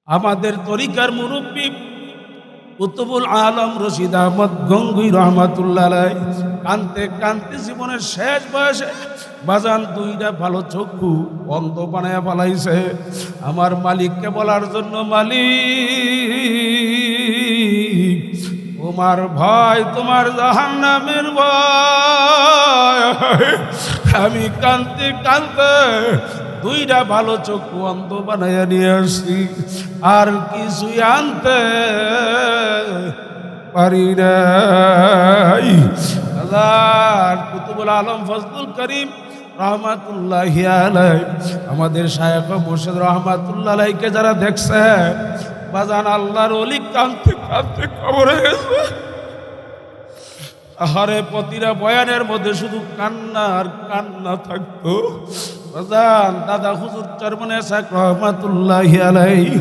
আমাদের তরিকার মুরব্বী কুতুবুল আলম রশিদ আহমদ গঙ্গুই রহমাতুল্লাহ আলাইহি কানতে কানতে জীবনের শেষ বয়সে বাজান দুইটা ভালো চক্ষু অন্ধ বানায়া ফেলাইছে। আমার মালিককে বলার জন্য, মালিক তোমার ভয়, তোমার জাহান্নামের ভয়। আমি কানতে কানতে দুইটা ভালো চক্ষু অন্ধ বানাইয়া নিয়ে আসছি, আর কিছুই আনতে পারি নাই। কুতুবুল আলম ফজলুল করিম রহমাতুল্লাহি আলাইহি, আমাদের শায়খ মুর্শিদ রহমাতুল্লাহ আলাইহিকে যারা দেখছে, বাজান আল্লাহর ওলি কাঁদতে কাঁদতে কবরে গেছে। আহারে, প্রতিটা বয়ানের মধ্যে শুধু কান্না আর কান্না থাকতো। বাজান দাদা হুজুর চরমনে শায়খ রহমাতুল্লাহি আলাইহি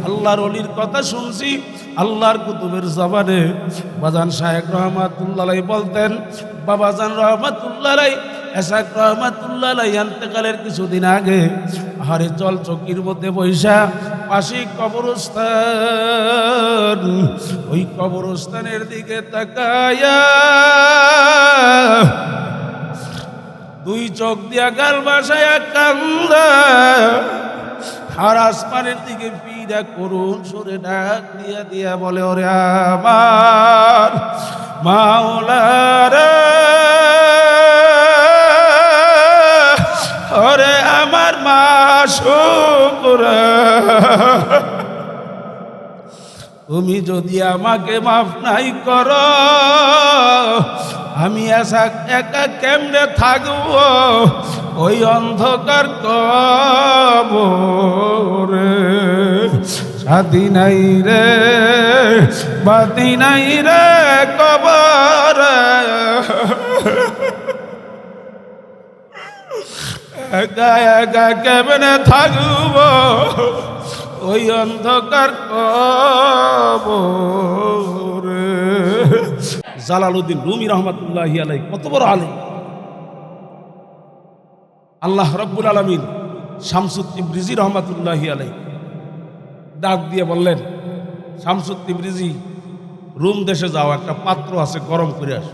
আল্লাহর ওলির কথা শুনছি আল্লাহর কুতুবের জবানে। বাজান শায়খ রহমাতুল্লাহ আলাইহি বলতেন, বাবাজান রহমাতুল্লাহ আলাইহি শায়খ রহমাতুল্লাহ আলাইহি ইন্তেকালের কিছুদিন আগে আহারে জল চকির মধ্যে বৈশা পাশে কবরস্থান, ওই কবরস্থানের দিকে তাকায়া দুই চোখ দিয়া গাল বাসায়া কান্দা, আর আসমানের দিকে পিড়া করুন সুরে ডাক দিয়া দিয়া বলে, ওরে আমার মাওলানা, ওরে আমার মাশূক, তুমি যদি আমাকে মাফ নাই করো, আমি একা কেমনে থাকবো ওই অন্ধকার কবরে। সাথী নাই রে, বাতি নাই রে কবরে, একা একা কেমনে থাকবো ওই অন্ধকার কবরে। জালালউদ্দিন রুমি রহমাতুল্লাহি আলাইহি কত বড় আলেম। আল্লাহ রাব্বুল আলামিন শামসুত তিবরিজি রহমাতুল্লাহি আলাইহি ডাক দিয়ে বললেন, শামসুত তিবরিজি, রুম দেশে যাও, একটা পাত্র আছে, গরম করে আস।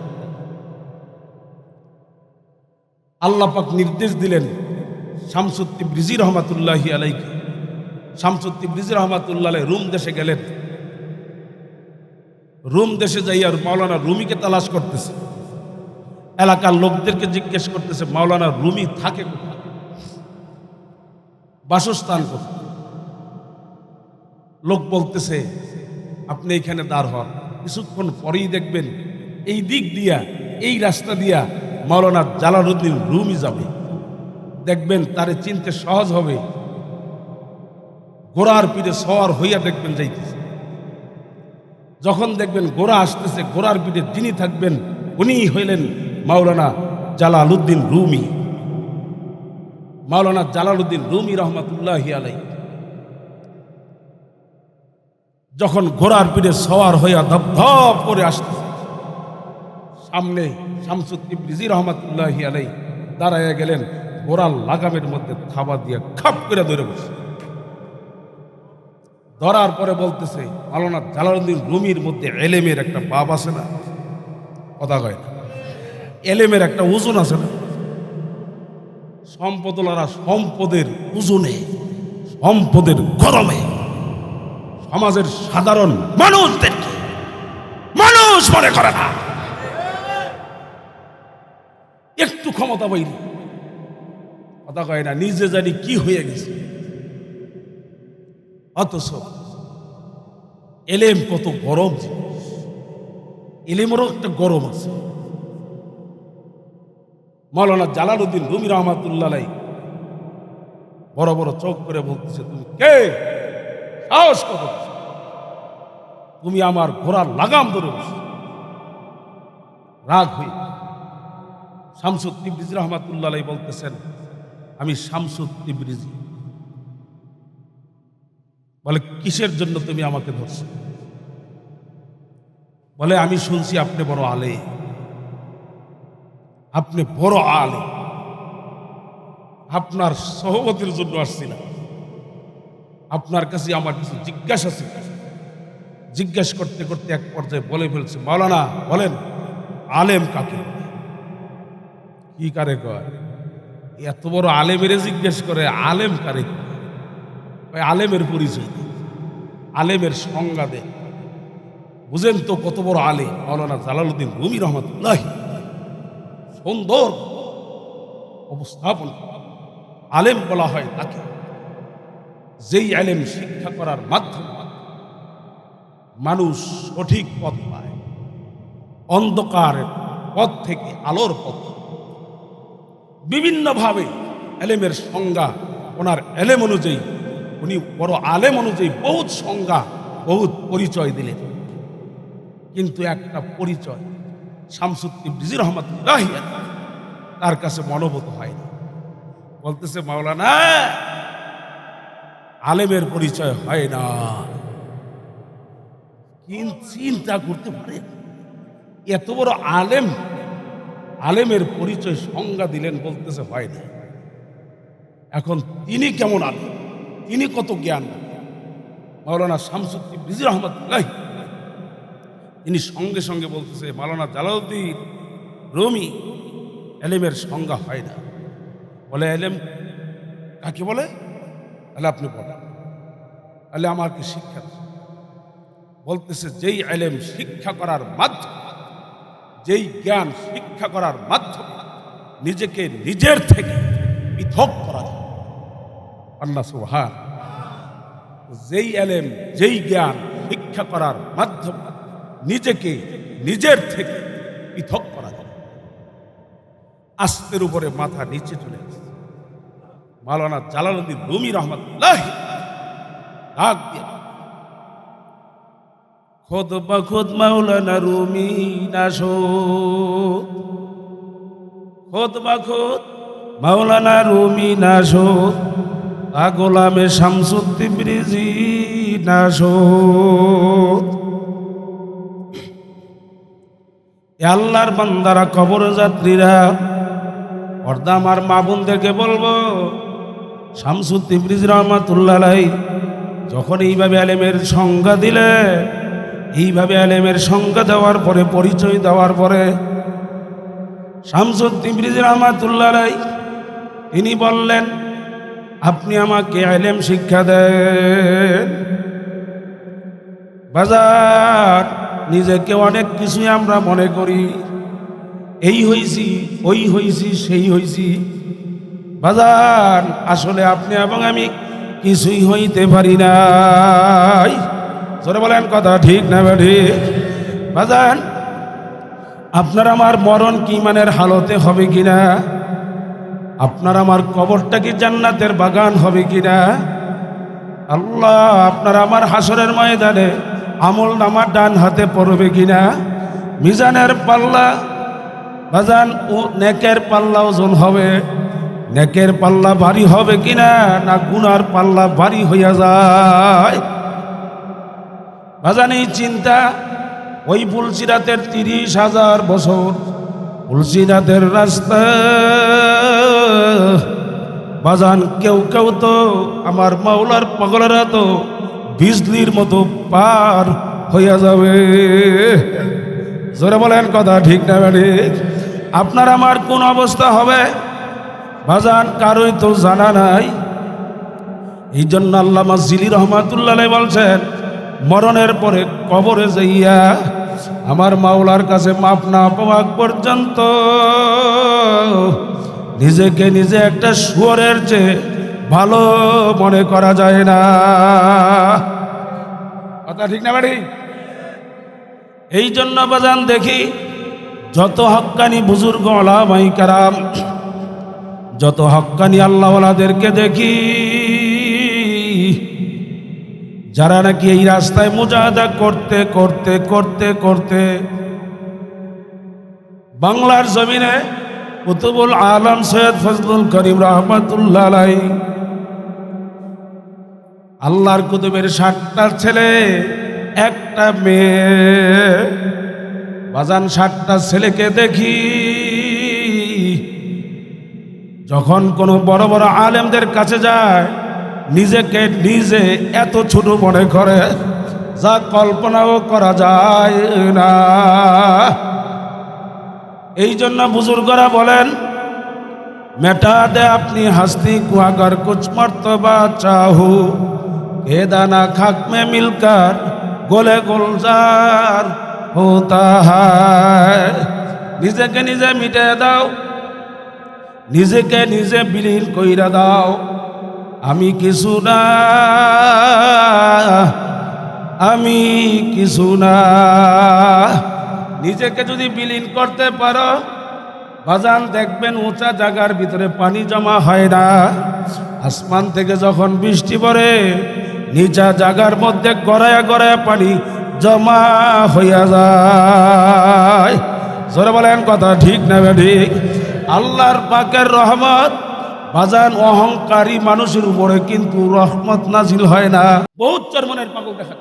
আল্লাহ পাক নির্দেশ দিলেন শামসুত তিবরিজি রহমাতুল্লাহি আলাইহি। শামসুত তিবরিজি রহমাতুল্লাহ আলাইহি রুম দেশে গেলেন। রুম দেশে যাই আর মাওলানা রুমিকে তালাশ করতেছে, এলাকার লোকদেরকে জিজ্ঞেস করতেছে মাওলানা রুমি থাকে কোথায়, বাসস্থান কোথায়। লোক বলতেছে আপনি এখানে দাঁড় হন, কিছুক্ষণ পরেই দেখবেন এই দিক দিয়া, এই রাস্তা দিয়া মাওলানা জালালউদ্দিন রুমি যাবে, দেখবেন তারে চিনতে সহজ হবে। ঘোড়ার পিঠে সওয়ার হইয়া দেখবেন যাইতেছে। যখন দেখবেন ঘোড়া আসতেছে, ঘোড়ার পিঠে যিনি থাকবেন উনি হইলেন মাওলানা জালালউদ্দিন রুমি। মাওলানা জালালউদ্দিন রুমি রহমাতুল্লাহি আলাইহি যখন ঘোড়ার পিঠে সওয়ার হইয়া ধপ ধপ করে আসতেছে, সামনে শামসুত তিবরিজি রহমাতুল্লাহি আলাইহি দাঁড়াইয়া গেলেন, ঘোড়ার লাগামের মধ্যে থাবা দিয়ে খাপ করে ধরে বসে। ধরার পরে বলতেছে, মাওলানা জালালউদ্দিন রুমির মধ্যে এলেমের একটা ভাব আছে না, কথা কয় না, এলেমের একটা ওজন আছে না। সম্পদওয়ালারা সম্পদের ওজনে, সম্পদের গরমে সমাজের সাধারণ মানুষদেরকে মানুষ মনে করে না। একটু ক্ষমতা পাইনি, কথা কয় না, নিজে জানি কি হয়ে গেছে। অথচ এলেম কত গরম জিনিস, এলেমেরও একটা গরম আছে। মাওলানা জালালউদ্দিন রুমি রহমাতুল্লাহ আলাইহি বড় বড় চোখ করে বলতেছে, তুমি কে, সাহস কত, তুমি আমার ঘোড়ার লাগাম ধরে বসে। রাগ হয়ে শামসুত তিবরিজি রহমাতুল্লাহ আলাইহি বলতেছেন, আমি শামসুত তিবরিজি। বলে, কিসের জন্য তুমি আমাকে ধরছো? বলে, আমি শুনছি আপনি বড় আলে, আপনি বড় আলে, আপনার সহবতের জন্য আসছি না, আপনার কাছে আমার কিছু জিজ্ঞাসা আছে। জিজ্ঞেস করতে করতে এক পর্যায়ে বলে ফেলছে, মাওলানা বলেন আলেম কাকে? কি কারে কয়? এত বড় আলেমের জিজ্ঞেস করে আলেম কারে কয়? ওই আলেমের পরিচয় দেয়, আলেমের সংজ্ঞা দেয়। বুঝেন তো কত বড় আলেম মাওলানা জালালউদ্দিন রুমি রহমাতুল্লাহ। সুন্দর উপস্থাপন। আলেম বলা হয় তাকে যেই আলেম শিক্ষা করার মাধ্যমে মানুষ সঠিক পথ পায়, অন্ধকারের পথ থেকে আলোর পথ। বিভিন্নভাবে এলেমের সংজ্ঞা, ওনার এলেম অনুযায়ী, উনি বড় আলেম অনুযায়ী বহুত সংজ্ঞা, বহুত পরিচয় দিলেন। কিন্তু একটা পরিচয় শামসুদ তিবরিজি রহমাতুল্লাহ তার কাছে মনোভূত হয় না। বলতেছে, মাওলানা আলেমের পরিচয় হয় না। কিন্তু চিন্তা করতে পারে, এত বড় আলেম, আলেমের পরিচয় সংজ্ঞা দিলেন, বলতেছে হয় না। এখন তিনি কেমন আলেম, তিনি কত জ্ঞান? মাওলানা শামসুদ তিবরিজি রহমাতুল্লাহ তিনি সঙ্গে সঙ্গে বলতেছে, মাওলানা জালালউদ্দিন রুমি এলেমের সংজ্ঞা হয় না। বলে এলেম কাকে বলে? তাহলে আপনি বলেন, তাহলে আমাকে শিক্ষা। বলতেছে, যেই এলেম শিক্ষা করার মাধ্যমে, যেই জ্ঞান শিক্ষা করার মাধ্যমে নিজেকে নিজের থেকে পৃথক করা যায়। আল্লাহ সুবহান। যেই এলেম, যেই জ্ঞান শিক্ষা করার মাধ্যমে নিজেকে নিজের থেকে পৃথক করা যায়। আস্তের উপরে মাথা নিচে চলে আসছে। মাওলানা জালালউদ্দিন রুমি রহমাতুল্লাহ ডাক দিয়ে, খুদ বখুদ মাওলানা রুমি নাশো, খুদ বখুদ মাওলানা রুমি নাশো, গোলামে শামসুদ তিবরিজি নাশো। আল্লাহর বান্দারা, কবর যাত্রীরা, পর্দা আমার মা বোনদেরকে বলবো, শামসুদ তিবরিজি রহমাতুল্লাহ আলাইহি যখন এইভাবে আলেমের সংজ্ঞা দিলে, এইভাবে আলেমের সংজ্ঞা দেওয়ার পরে, পরিচয় দেওয়ার পরে, শামসুদ তিবরিজি রহমাতুল্লাহ আলাইহি তিনি বললেন, আপনি আমাকে আলেম শিক্ষা দেন। বাজার নিজেকে অনেক কিছুই আমরা মনে করি, এই হইছি, ওই হইছি, সেই হইছি। বাজার আসলে আপনি এবং আমি কিছুই হইতে পারি নাই। জোরে বলেন কথা ঠিক না ঠিক? বাজার আপনার আমার মরণ কি মানের হালতে হবে কিনা, আপনার আমার কবরটা কি জান্নাতের বাগান হবে কিনা, আল্লাহ আপনার আমার হাসরের ময়দানে আমল নামার ডান হাতে পড়বে কিনা, মিজানের পাল্লা বাজান ও নেকের পাল্লা ওজন হবে, নেকের পাল্লা ভারী হবে কিনা, না গুনার পাল্লা ভারী হইয়া যায়। বাজান এই চিন্তা ওই ফুলসিরাতের 30,000 বছর ফুলসিরাতের রাস্তা বাজান, কেউ কেউ তো আমার মাওলার পাগলেরা তো বিজলির মতো পার হইয়া যাবে। জোরে বলেন কথা ঠিক না ঠিক? আপনার আমার কোন অবস্থা হবে বাজান কারোই তো জানা নাই। এই জন্য আল্লামা জিলি রহমাতুল্লাহ আলাইহি বলছেন, মরণের পরে কবরে যাইয়া আমার মাওলার কাছে মাপ না পাওয়া পর্যন্ত নিজেকে নিজে একটা শুয়োরের চেয়ে ভালো মনে করা যায় না। কথা ঠিক না বাড়ি? এই জন্য বাজান দেখি যত হক্কানি বুজুর্গ ওলামায়ে কেরাম, যত হক্কানি আল্লাহওয়ালাদেরকে দেখি, যারা নাকি এই রাস্তায় মুজাহাদা করতে করতে করতে করতে বাংলার জমিনে কুতুবুল আলম সৈয়দ ফজলুল করিম রহমাতুল্লাহ আলাইহি, আল্লাহর কুতুবের 60টা ছেলে, একটা মেয়ে, বাজান 60টা ছেলেকে দেখি যখন কোনো বড় বড় আলেমদের কাছে যায়, নিজেকে নিজে এত ছোট মনে করে যা কল্পনাও করা যায় না। এই জন্য বুজুর্গরা বলেন, মেটা দে আপনি হাস্তি को अगर कुछ मर्तबा चाहो के दाना खाक में मिलकर गोले गुलजार होता है। নিজেকে নিজে মিটে দাও, নিজেকে নিজে বিলীন কইরা দাও। আমি কিছু না, আমি কিছু না। নিজেকে যদি বিলীন করতে পারো বাজান, দেখবেন উঁচা জায়গার ভিতরে পানি জমা হয় না। আসমান থেকে যখন বৃষ্টি পড়ে নিচা জায়গার মধ্যে গড়ায়া গড়ায়া পানি জমা হইয়া যায়। জোরে বলেন কথা ঠিক না ঠিক? আল্লাহর পাকের রহমত বাজান অহংকারী মানুষের উপরে কিন্তু রহমত নাজিল হয় না। বহুত চরমনের পাগল দেখা,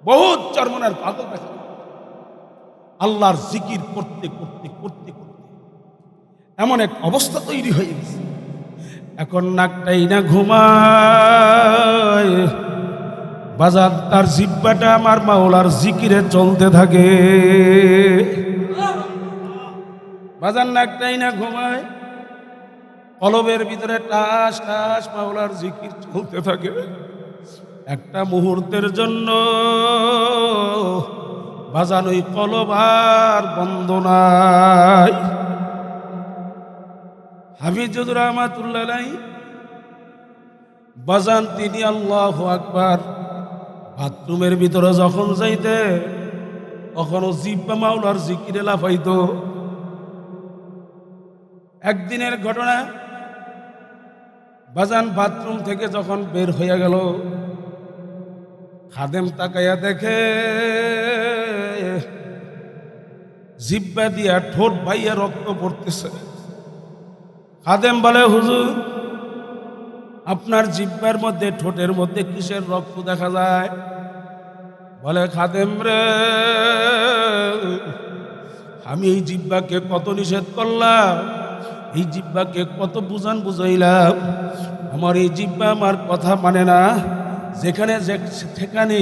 বহুত চরমনের পাগল দেখা। আল্লাহর জিকির করতে করতে করতে করতে এমন এক অবস্থা তৈরি হয়ে গেছে, এখন নাকটাই না ঘুমায়। বাজার তার জিব্বাটা আমার মাওলার জিকিরে চলতে থাকে। বাজার নাকটাই না ঘুমায়, কলবের ভিতরে টাস টাস মাওলার জিকির চলতে থাকে। একটা মুহূর্তের জন্য বাজান ওই কলব আর বন্ধ নাই। হাফিজুর রহমাতুল্লাহ আলাইহি বাজান তিনি আল্লাহু আকবার বাথরুমের ভিতরে যখন যাইতে তখনও জিব্বা মাওলার জিকিরে লাফাইতো। একদিনের ঘটনা, বাজান বাথরুম থেকে যখন বের হইয়া গেল, খাদেম তাকাইয়া দেখে জিব্বা দিয়া ঠোঁট ভাইয়া রক্ত পড়তেছে। খাদেম বলে, হুজুর আপনার জিব্বার মধ্যে ঠোঁটের মধ্যে কিসের রক্ত দেখা যায়? বলে, খাদেম রে, আমি এই জিব্বাকে কত নিষেধ করলাম, এই জিব্বাকে কত বুঝান বুঝাইলাম, আমার এই জিব্বা আমার কথা মানে না। যেখানে সেখানে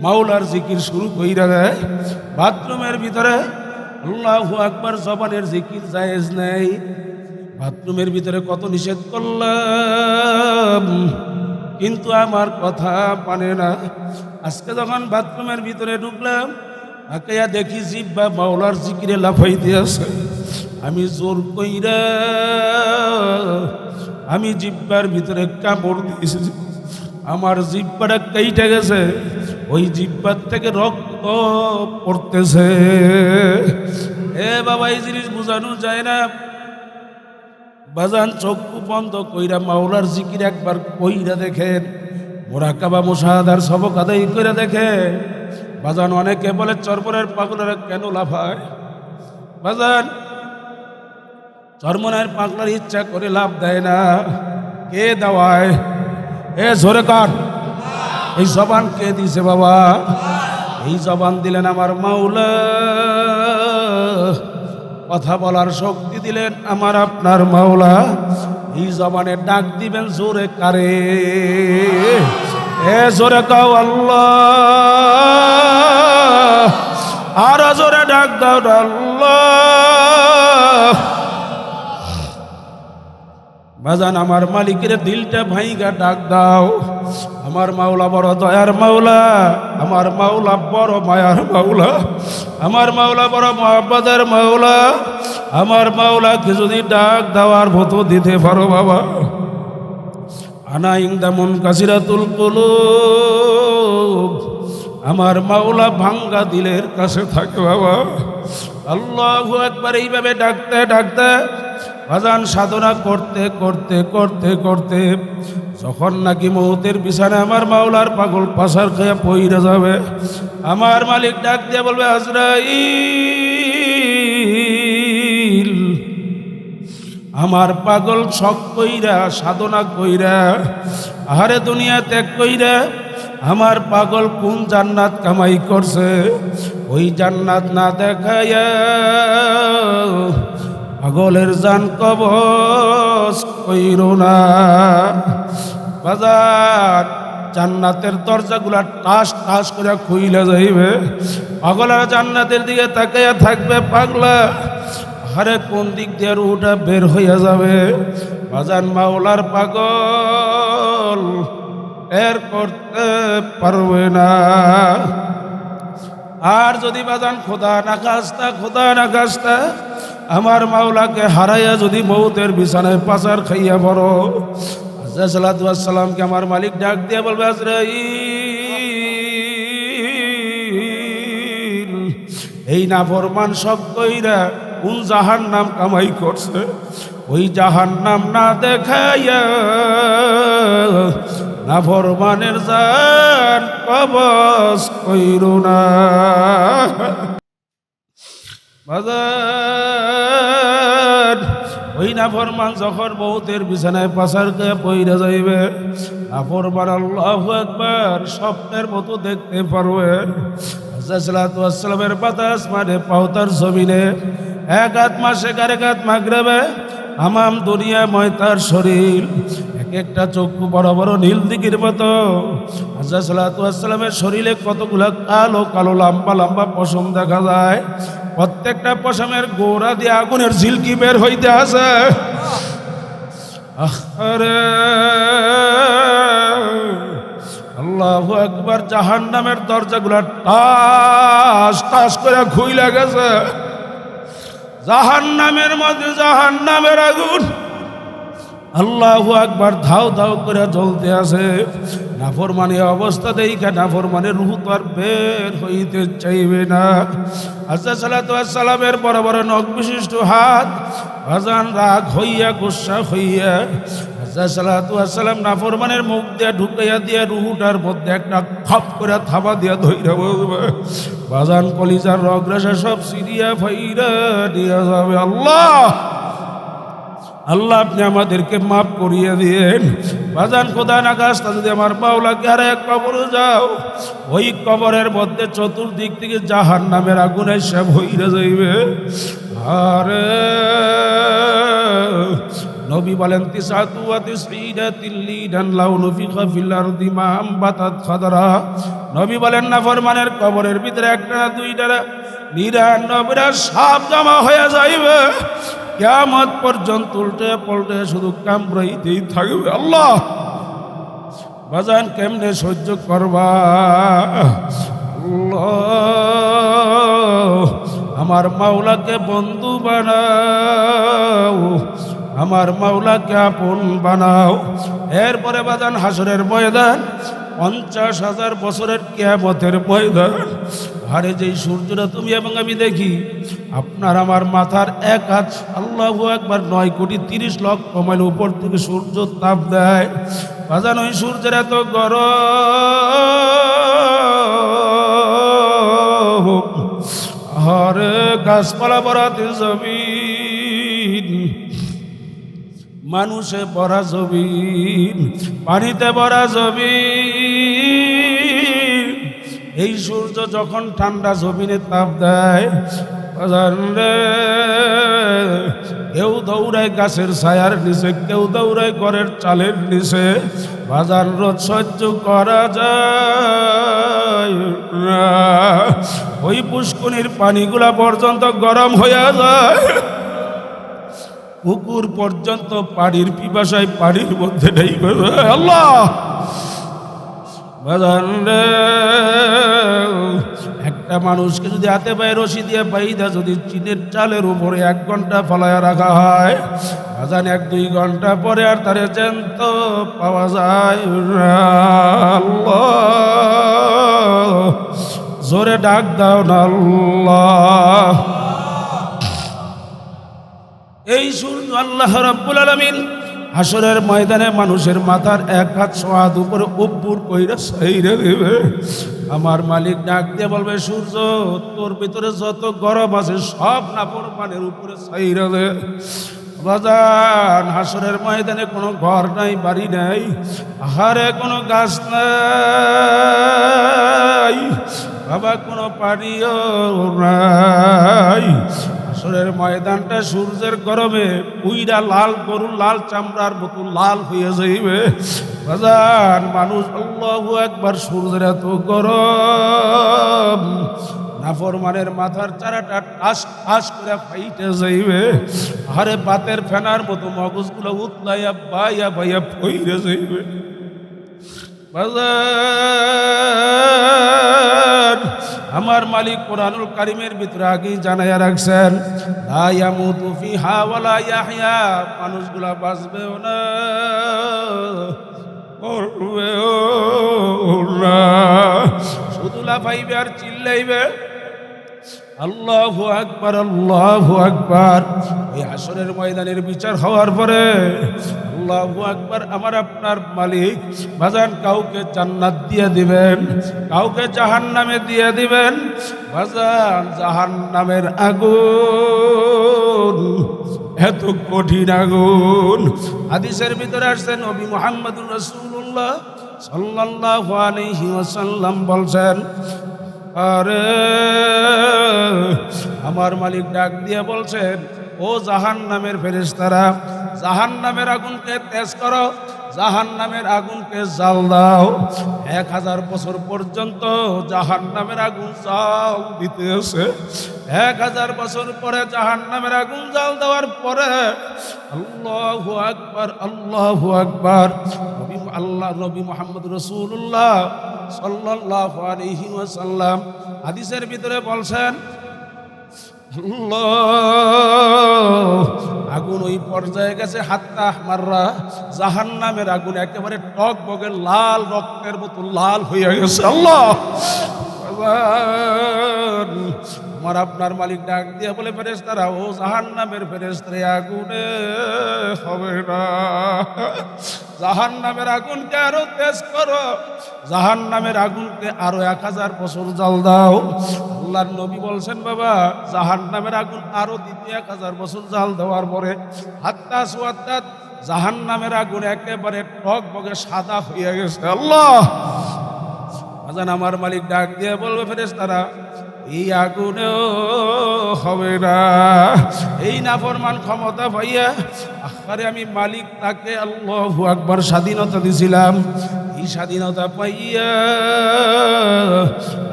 মাওলার জিকির শুরু কইরা দেয়। বাথরুমের ভিতরে আল্লাহু আকবার জবানের জিকির জায়েজ নেই। বাথরুমের ভিতরে কত নিষেধ করলাম, কিন্তু আমার কথা মানে না। আজকে যখন বাথরুমের ভিতরে ঢুকলাম, তাকাইয়া দেখি জিব্বা মাওলার জিকিরে লাফাইতে আছে। আমি জোর কইরা আমি জিব্বার ভিতরে কামড় দিয়েছি, আমার জিব্বাটা কেটে গেছে, ওই জিব্বার থেকে রক্ত পড়তেছে। এ বাবা, এই জিনিস বোঝানো যায় না। বাজান চক্ষু বন্ধ কইরা মাওলার জিকির একবার কইরা দেখেন, মুরাকাবা মুশাহাদার সবক আদায় কইরা দেখে। বাজান অনেকে বলে চরমনের পাগলেরা কেন লাফায়? বাজান চরমনের পাগলার ইচ্ছা করে লাভ দেয় না, কে দেওয়ায়? এ জোরে কাট, এই জবান কে দিছে বাবা? এই জবান দিলেন আমার মাওলা, কথা বলার শক্তি দিলেন আমার আপনার মাওলা। এই জবানে ডাক দিবেন জোরে কারে? এ জোরে কাও আল্লাহ, আর জোরে ডাক দাও আল্লাহ। বাজান আমার মালিকের দিলটা ভাইগা ডাক দাও। আমার মাওলা বড় দয়ার মাওলা, আমার মাওলা বড় মায়ার মাওলা, আমার মাওলা বড় মহব্বতের মাওলা। আমার মাওলাকে যদি ডাক দেওয়ার মতো দিতে পারো বাবা, আনা ইনদা মুনকাসিরাতুল কুলুব, আমার মাওলা ভাঙ্গা দিলের কাছে থাকে বাবা। আল্লাহু আকবার। এইভাবে ডাকতে ডাকতে বাজান সাধনা করতে করতে করতে করতে যখন নাকি মৌতের বিছানায় আমার মাওলার পাগল পাশার খেয়ে পইরা যাবে, আমার মালিক ডাক দিয়ে বলবে, আজরাইল, আমার পাগল শখ কইরা সাধনা কইরা আহারে দুনিয়া ত্যাগ কইরা আমার পাগল কোন জান্নাত কামাই করছে, ওই জান্নাত না দেখাইয়া পাগলের জান কবজ কইরো না। বাজার জান্নাতের দরজাগুলা টাস টাস করে খুইলা যাইবে। পাগলার জান্নাতের দিকে তাকাইয়া থাকবে, পাগলা আরে কোন দিক দিয়ে রুটা বের হইয়া যাবে। বাজান মাওলার পাগল এর করতে পারবে না। আর যদি বাজান খোদা না খাস্তা আমার মাওলাকে হারাইয়া যদি মৌতের বিছানায় পাচার খাইয়া পড়ো, সালামকে আমার মালিক ডাক দিয়ে বলবে, আজরাইল এই নাফরমান সব কইরা কোন জাহান্নাম কামাই করছে, ওই জাহান্নাম না দেখাইয়া নাফরমানের জান কবজ কইরো না। বাজার ওই নাফরমান যখন মৌতের বিছানায় পাচার খেয়ে পইরা যাইবে, নাফরমান আল্লাহু আকবার স্বপ্নের মতো দেখতে পারবে। সালামের বাতাস মানে পাওতার জমিনে এক হাত মাসে এক হাত মাগরিবে আমাম দুনিয়াময় তার শরীর, এক একটা চক্ষু বড় বড় নীল দিঘির মতো। সালামের শরীরে কতগুলা কালো কালো লম্বা লম্বা পশম দেখা যায়, প্রত্যেকটা পশমের গোড়া দিয়ে আগুনের ঝিলকি বের হইতে আছে। আরে আল্লাহু আকবার, জাহান্নামের দরজাগুলা টাস টাস করে খুইলা গেছে। জাহান্নামের মধ্যে জাহান্নামের আগুন আল্লাহু আকবার ধাও ধাও করে জ্বলতে আছে। নাফরমানি অবস্থা দেখা নাফরমানের রূহ তো আর বের হইতে চাইবে না। সালামের বড় বড় নখ বিশিষ্ট হাত আজান রাগ হইয়া গুসা হইয়া সালাম নাফরমানের মুখ দিয়ে ঢুকাইয়া দিয়ে রুহুটার মধ্যে একটা খপ করে থাবা দিয়া ধইরা বলবে, বাজান কলিজার রগরেশা সব সিরিয়া ফাইরা দিয়া যাবে। আল্লাহ আল্লাহ আপনি আমাদেরকে মাফ করিয়ে দিয়েন। বাজান খোদা না গাছটা যদি আমার মাওলাকে আর এক কবরে যাও, ওই কবরের মধ্যে চতুর্দিক থেকে জাহান্নামের আগুনে সব হইরা যাইবে। আরে নবী বলেন তিসাতু ওয়া তিসঈনা তিল্লিদান লাউ নুফিখা ফিল আরদি মা আমবাতাত খাদরা। নবী বলেন নাফরমানের কবরের ভিতরে একটা না দুইটা না 99টা সাপ জমা হয়ে যাইবে, কিয়ামত পর্যন্ত উল্টে পাল্টে শুধু কামড়াইতেই থাকবে। আল্লাহ বাজান কেমনে সহ্য করবা? আল্লাহ আমার মাওলাকে বন্ধু বানাও, আমার মাওলাকে আপন বানাও। এরপরে বাজান হাসরের ময়দান 50,000 বছরের কিয়ামতের ময়দান। আরে যেই সূর্যটা তুমি এবং আমি দেখি, আপনার আমার মাথার এক হাত আল্লাহু আকবার 9,30,00,000 মাইল উপর থেকে সূর্য তাপ দেয়। বাজান ওই সূর্যের এত গরম, আরে গাছপালা ভরাতে জমিন, মানুষে ভরা জমিন, পানিতে ভরা জমিন। এই সূর্য যখন ঠান্ডা জমিনে তাপ দেয়, কেউ দৌড়ায় গাছের ছায়ার নিচে, কেউ দৌড়ায় ঘরের চালের নিচে। বাজার রোদ সহ্য করা যায় না, ওই পুষ্করিণীর পানিগুলা পর্যন্ত গরম হয়ে যায়। পুকুর পর্যন্ত পানির পিপাসায় পানির মধ্যে নেই। আল্লাহ বাজান একটা মানুষকে যদি হাতে পায়ে রশি দিয়ে বাইধা যদি চিনের চালের উপরে 1 ঘন্টা ফলায়া রাখা হয়, বাজান 1-2 ঘন্টা পরে আর তারে জ্যান্ত পাওয়া যায় না। আল্লাহ জোরে ডাক দাও না আল্লাহ। এই সূর্য আল্লাহ রাব্বুল আলামিন হাসরের ময়দানে মানুষের মাথার 1 হাত সোয়াদ উপরে উপর কইরা সাইরে দেবে। আমার মালিক ডাক দিয়ে বলবে, সূর্য তোর ভিতরে যত গরম আছে সব নাফরমানের উপরে সাইরে দে। বাজান হাসরের ময়দানে কোনো ঘর নাই, বাড়ি নাই, আহারে কোনো গাছ নাই, বাবা কোনো পানিও নাই। হাসরের ময়দানটা সূর্যের গরমে পুইরা লাল গরুর লাল চামড়ার মতো লাল হয়ে যাইবে বাজান। মানুষ আল্লাহু আকবার, সূর্যের এত গরম, নাফরমানের মাথার চারাটা টাস টাস করে ফাইটে যাইবে। আরে বাতের ফেনার মতো মগজগুলো উতলাইয়া বাইয়া বাইয়া ফইরে যাইবে বাজার। আমার মালিক কোরআনুল কারীমের ভিতরে আগেই জানাইয়া রাখছেন, লা ইয়ামুতু ফিহা ওয়ালা ইয়াহইয়া, মানুষগুলা বাঁচবেও না মরবেও না, শুধু লাফাইবে আর চিল্লাইবে আল্লাহু আকবার আল্লাহু আকবার। এই হাসরের ময়দানের বিচার হওয়ার পরে আল্লাহু আকবার, আমার আপনার মালিক বাজান কাউকে জান্নাত দিয়ে দিবেন, কাউকে জাহান্নামে দিয়ে দিবেন বাজান। জাহান্নামের আগুন এত কঠিন আগুন, হাদিসের ভিতরে আসছে নবী মুহাম্মদুর রাসূলুল্লাহ সাল্লাল্লাহু আলাইহি ওয়াসাল্লাম বলছেন, আরে আমার মালিক ডাক দিয়ে বলছেন, ও জাহান্নামের ফেরেশতারা, জাহান্নামের আগুনকে তেজ করো, জাহান্নামের আগুনকে জাল দাও। 1000 বছর পর্যন্ত জাহান্নামের আগুন জাল দিতে আছে। 1000 বছর পরে জাহান্নামের আগুন জাল দেওয়ার পরে আল্লাহু আকবার আল্লাহু আকবার, নবী মুহাম্মদ রাসূলুল্লাহ সাল্লাল্লাহু আলাইহি ওয়াসাল্লাম হাদিসের ভিতরে বলছেন, আগুন ওই পর্যায়ে গেছে হাত্তা মাররা, জাহান্নামের আগুন একেবারে টক বগে লাল রক্তের মতো লাল হয়ে গেছে। আল্লাহ আমার আপনার মালিক ডাক দিয়ে বলে, ফেরেশতারা, ও জাহান্নামের ফেরেশতারা, আগুনে হবে না, জাহান্নামের আগুনকে আরো তেজ করো, জাহান্নামের আগুনকে আরো 1000 বছর জাল দাও। আল্লাহর নবী বলছেন, বাবা জাহান্নামের আগুন আরো দ্বিতীয় 1000 বছর জাল দেওয়ার পরে হাত্তা সুয়াত্তা, জাহান্নামের আগুন একেবারে টক বগে সাদা হয়ে গেছে। আল্লাহ বাজান আমার মালিক ডাক দিয়ে বলবে, ফেরেশতারা, এই আগুনেও হবে না। এই নাফরমান ক্ষমতা পাইয়া আরে আমি মালিক তাকে আল্লাহু আকবার স্বাধীনতা দিছিলাম, এই স্বাধীনতা পাইয়া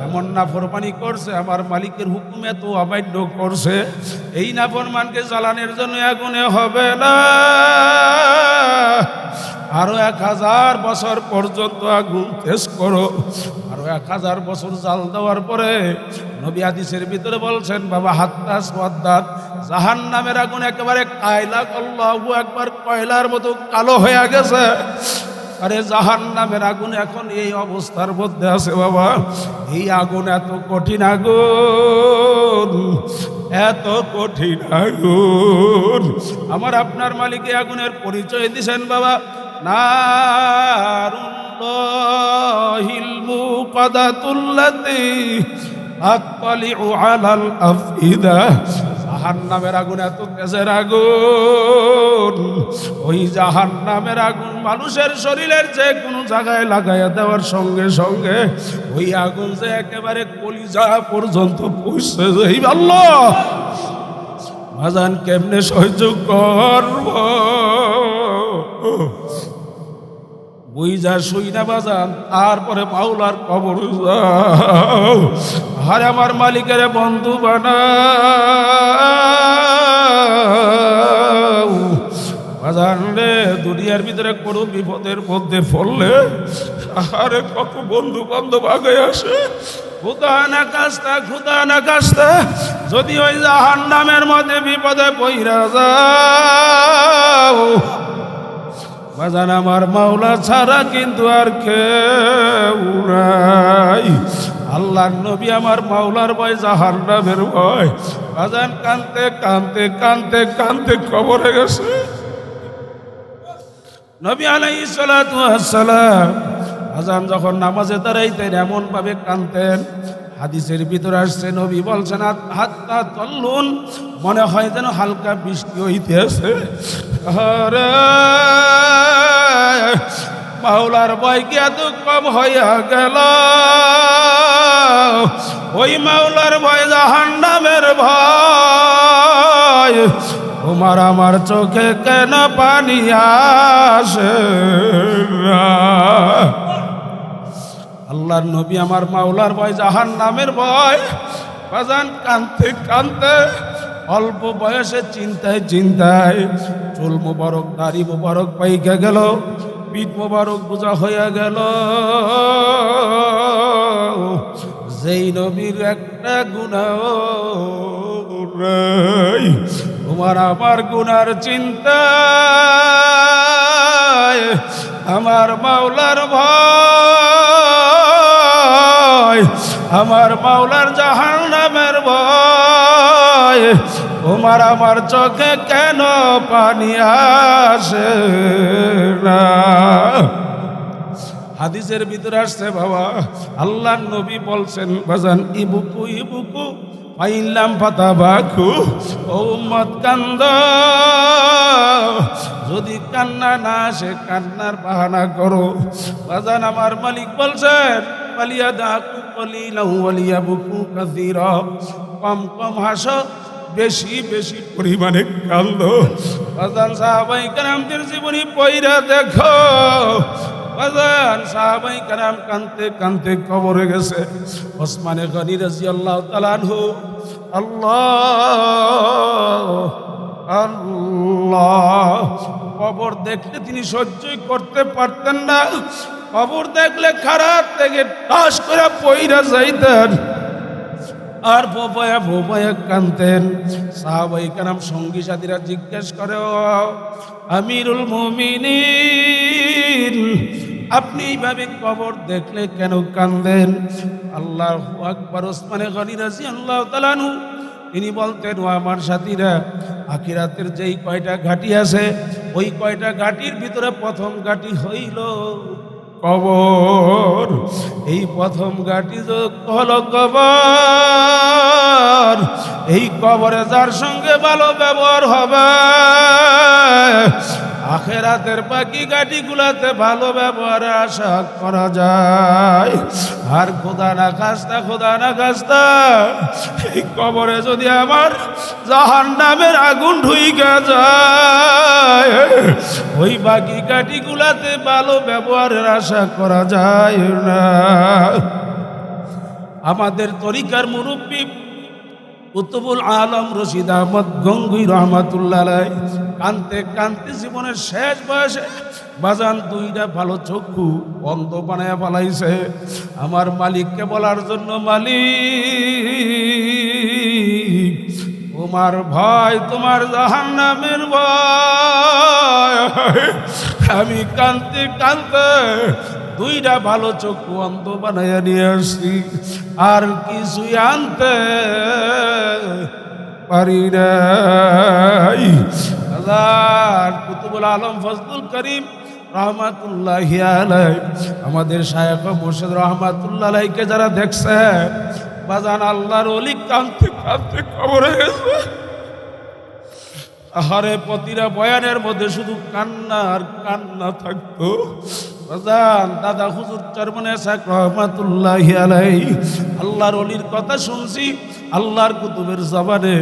এমন নাফরমানি করছে, আমার মালিকের হুকুম এত অবাধ্য করছে, এই নাফরমানকে জ্বালানোর জন্য আগুনে হবে না, আরো 1000 বছর পর্যন্ত আগুন তেজ করো। আরো 1000 বছর জাল দেওয়ার পরে নবী হাদিসের ভিতরে বলছেন, বাবা হাত্তা সুয়াদ্দাত, জাহান্নামের আগুন একেবারে কায়লা, আল্লাহু আকবার, কয়লার মতো কালো হয়ে গেছে। আরে জাহান্নামের আগুন এখন এই অবস্থার মধ্যে আছে বাবা। এই আগুন এত কঠিন আগুন, এত কঠিন আগুন। আমার আপনার মালিক এই আগুনের পরিচয় দিছেন বাবা, নারুল্লাহিল মুকাদাতুল্লাতী আত্তালিউ আলাল আফইদা। জাহান্নামের আগুন এত তেজের আগুন, ওই জাহান্নামের আগুন মানুষের শরীরের যে কোনো জায়গায় লাগাইয়া দেওয়ার সঙ্গে সঙ্গে ওই আগুন যে একেবারে কলিজা পর্যন্ত পৌঁছে যাইবে। আল্লাহ বাজান কেমনে সহ্য করব, বুঝা শুই না বাজান, তারপরে মাওলার কবর যাও, আরে আমার মালিকের বন্ধু বানাও। বাজান রে, দুনিয়ার ভিতরে কোনো বিপদের মধ্যে পড়লে আরে কত বন্ধু বান্ধব আগে আসে, খুদা না কাস্তা যদি ওই জাহান্নামের মধ্যে বিপদে পইরা যাও বাজান, আমার মাওলা ছাড়া কিন্তু আর কেউ নাই। আল্লাহর নবী আমার মাওলার ভয়, জাহান্নামের ভয়, বাজান কানতে কানতে কানতে কানতে কবরে গেছে। নবী আলাইহিস সালাতু ওয়াস সালাম বাজান যখন নামাজে দাঁড়াইতেন এমন ভাবে কানতেন, হাদিসের ভিতরে আসছে নবী বলছেন, হাত্তা তল্লুন, মনে হয় যেন হালকা বৃষ্টি হইতে আছে। আরে মাওলার ভয় কি এত কম হইয়া গেল? ওই মাওলার ভয় জাহান্নামের ভয়। তোমার আমার চোখে কেন পানি আসে না? আল্লাহর নবী আমার মাওলার ভয়, জাহান্নামের ভয়, বাজান কাঁদতে কাঁদতে অল্প বয়সে চিন্তায় চিন্তায় চুল মোবারক, দাড়ি মোবারক পাইকা গেল, পিঠ মোবারক বোঝা হইয়া গেল। যেই নবীর একটা গুনাহ নাই, তোমার আমার গুনার চিন্তায় আমার মাওলার ভয়, আমার মাওলার জাহান্নামের ভয়, তোমার আমার চোখে কেন পানি আসে না? হাদিসের ভিতরে আসছে বাবা, আল্লাহর নবী বলছেন বাজান, ইবুকু ইবুকু পাইলাম পাতা বাকু, ও উম্মত কান্দ, যদি কান্না না আসে কান্নার বাহানা করো। বাজান আমার মালিক বলছেন, পালিয়া দাকু কলিলাহু ওয়ালিয়া বুকু কাসীরা, কম কম হাসো, বেশি বেশি পরিমাণে কান্দো। বাজান সাহাবায়ে কেরামদের জীবনী পয়রা দেখো, বাজান সাহাবায়ে কেরাম কাঁদতে কাঁদতে কবরে গেছে। ওসমানে গনি রাদিয়াল্লাহু তাআলা আনহু, আল্লাহ আল্লাহ, কবর দেখলে তিনি সহ্যই করতে পারতেন না। কবর দেখলে খারাপ থেকে টাস করে পয়রা যাইতেন আর ভোপায়া ভোপায়া কাঁদতেন। সাহাবায়ে কেরাম সঙ্গী সাথীরা জিজ্ঞেস করে, ও আমিরুল মুমিনিন, আপনি এইভাবে কবর দেখলে কেন কাঁদেন? আল্লাহু আকবার। ওসমানে গনি রাদিয়াল্লাহু তাআলা আনহু তিনি বলতেন, ও আমার সাথীরা, আখিরাতের যেই কয়টা ঘাটি আছে, ওই কয়টা ঘাটির ভিতরে প্রথম ঘাটি হইল কবর। এই প্রথম ঘাটি হলো কবর। এই কবরে যার সঙ্গে ভালো ব্যবহার হবে, আখেরাতের বাকি ঘাটিগুলাতে ভালো ব্যবহার আশা করা যায়। আর খোদা না খাস্তা, খোদা না খাস্তা, এই কবরে যদি আমার জাহান্নামের আগুন ঢুইকা যায়, ওই বাকি ঘাটিগুলাতে ভালো ব্যবহারের আশা করা যায় না। আমাদের তরিকার মুরব্বী কুতুবুল আলম রশিদ আহমদ গঙ্গুই রহমাতুল্লাহ আলাইহি কানতে কানতে জীবনের শেষ বয়সে বাজান দুইটা ভালো চক্ষু অন্ধ বানায়া ফেলাইছে আমার মালিককে বলার জন্য, মালিক তোমার ভয়, তোমার জাহান্নামের ভয়। আমি কানতে কানতে দুইটা ভালো চক্ষু অন্ধ বানাইয়া নিয়ে আসছি, আর কিছুই আনতে পারি নাই। কুতুবুল আলম ফজলুল করিম রহমাতুল্লাহি আলাইহি, আমাদের শায়খ মুর্শিদ রহমাতুল্লাহ আলাইহিকে যারা দেখছে বাজান, আল্লাহর ওলি কাঁদতে কাঁদতে কবরে গেছে। আহারে, প্রতিটা বয়ানের মধ্যে শুধু কান্না আর কান্না থাকতো। বাজান দাদা হুজুর চরমনে শায়খ রহমাতুল্লাহি আলাইহি, আল্লাহর ওলির কথা শুনছি আল্লাহর কুতুবের জবানে।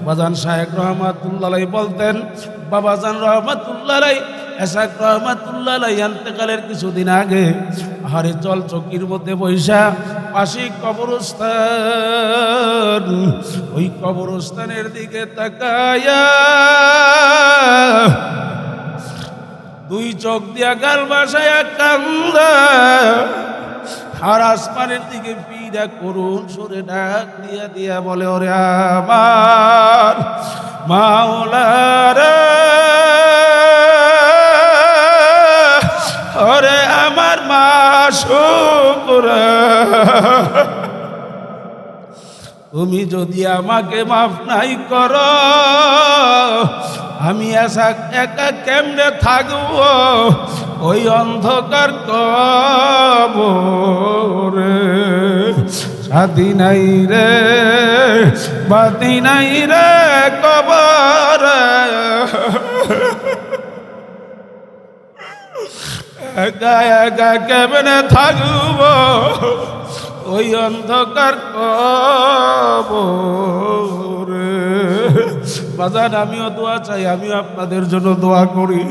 বাজান শায়খ রহমাতুল্লাহ আলাইহি বলতেন, বাবাজান রহমাতুল্লাহ আলাইহি, শায়খ রহমাতুল্লাহ আলাইহি ইন্তেকালের কিছুদিন আগে আহারে জল চকির মধ্যে বৈশা পাশে কবরস্থান, ওই কবরস্থানের দিকে তাকায়া দুই চোখ দিয়া গাল বাসায়া কান্দা, আর আসমানের দিকে পিড়া করুন সুরে ডাক দিয়া দিয়া বলে, ওরে আমার মাওলা রে, ওরে আমার মাশউক রে, তুমি যদি আমাকে মাফ নাই করো, আমি একা কেমনে থাকবো ওই অন্ধকার কবরে? সাথী নাই রে, বাতি নাই রে কবরে, একা একা কেমনে থাকবো ওই অন্ধকার কবরে? বাজান আমিও দোয়া চাই, আমিও আপনাদের জন্য দোয়া করি।